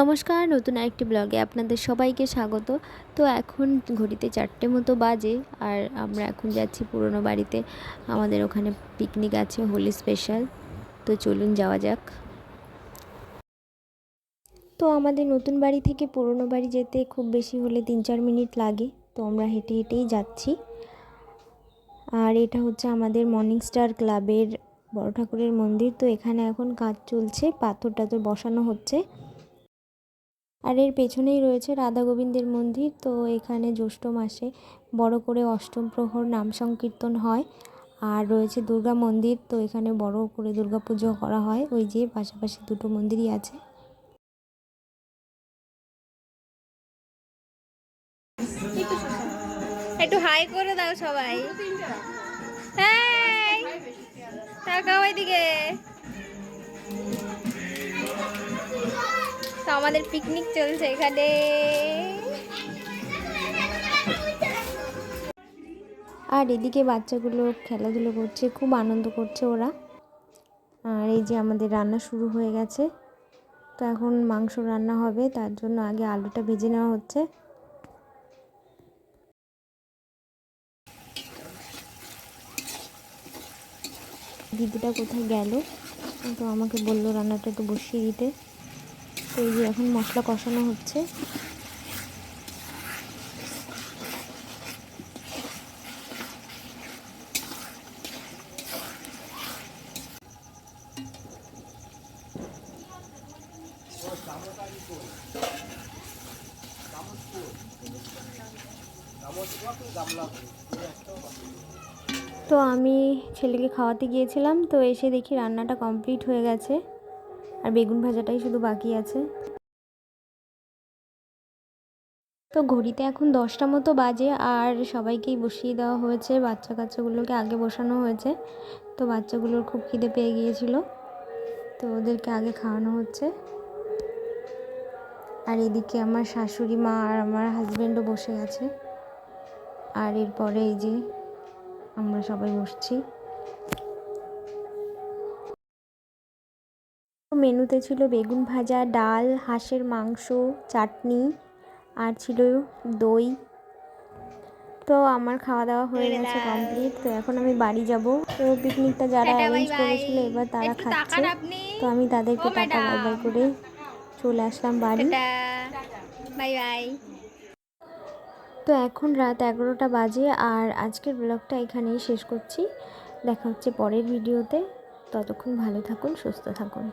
নমস্কার, নতুন আরেকটি ব্লগে আপনাদের সবাইকে স্বাগত। তো এখন ঘড়িতে 4টে মতো বাজে, আর আমরা এখন যাচ্ছি পুরনো বাড়িতে। আমাদের ওখানে পিকনিক আছে, হোলি স্পেশাল। তো চলুন যাওয়া যাক। তো আমাদের নতুন বাড়ি থেকে পুরনো বাড়ি যেতে খুব বেশি হলে 3-4 মিনিট লাগে। তো আমরা হেঁটে হেঁটেই যাচ্ছি। আর এটা হচ্ছে আমাদের মর্নিং স্টার ক্লাবের বড় ঠাকুরের মন্দির। তো এখানে এখন কাজ চলছে, পাথর টাথর বসানো হচ্ছে। আর এর পেছনেই রয়েছে রাধা গোবিন্দের মন্দির। তো এখানে জ্যৈষ্ঠ মাসে বড় করে অষ্টম প্রহর নাম সংকীর্তন হয়। আর রয়েছে দুর্গা মন্দির, তো এখানে বড় করে দুর্গা পুজো করা হয়। ওই যে পাশাপাশি দুটো মন্দিরই আছে। একটু হাই করে দাও সবাই। তাকাও এদিকে। তো আমাদের পিকনিক চলছে এখানে। আর এদিকে বাচ্চাগুলো খেলাধুলো করছে, খুব আনন্দ করছে ওরা। আর এই যে আমাদের রান্না শুরু হয়ে গেছে। তো এখন মাংস রান্না হবে, তার জন্য আগে আলুটা ভেজে নেওয়া হচ্ছে। দিদিটা কোথায় গেল, তো আমাকে বললো রান্নাটা একটু বসিয়ে দিতে। তো এই যে এখন মশলা কষানো হচ্ছে। তো আমি ছেলেকে খাওয়াতে গিয়েছিলাম, তো এসে দেখি রান্নাটা কমপ্লিট হয়ে গেছে, আর বেগুন ভাজাটাই শুধু বাকি আছে। তো ঘড়িতে এখন 10টা মতো বাজে, আর সবাইকেই বসিয়ে দেওয়া হয়েছে। বাচ্চা কাচ্চাগুলোকে আগে বসানো হয়েছে। তো বাচ্চাগুলোর খুব খিদে পেয়ে গিয়েছিল, তো ওদেরকে আগে খাওয়ানো হচ্ছে। আর এদিকে আমার শাশুড়ি মা আর আমার হাজব্যান্ডও বসে আছে। আর এরপরে এই যে আমরা সবাই বসছি। মেনুতে ছিল বেগুন ভাজা, ডাল, হাঁসের মাংস, চাটনি, আর ছিল দই। তো আমার খাওয়া দাওয়া হয়ে গেছে কমপ্লিট। তো এখন আমি বাড়ি যাব। তো পিকনিকটা যারা অ্যারেঞ্জ করেছিল এবার তারা খাচ্ছে। তো আমি তাদেরকে টাটা বাই বাই করে চলে আসলাম বাড়ি। Bye bye. তো এখন রাত 11টা বাজে, আর আজকের ব্লগটা এখানেই শেষ করছি। দেখা হচ্ছে পরের ভিডিওতে। ততক্ষণ ভালো থাকুন, সুস্থ থাকুন।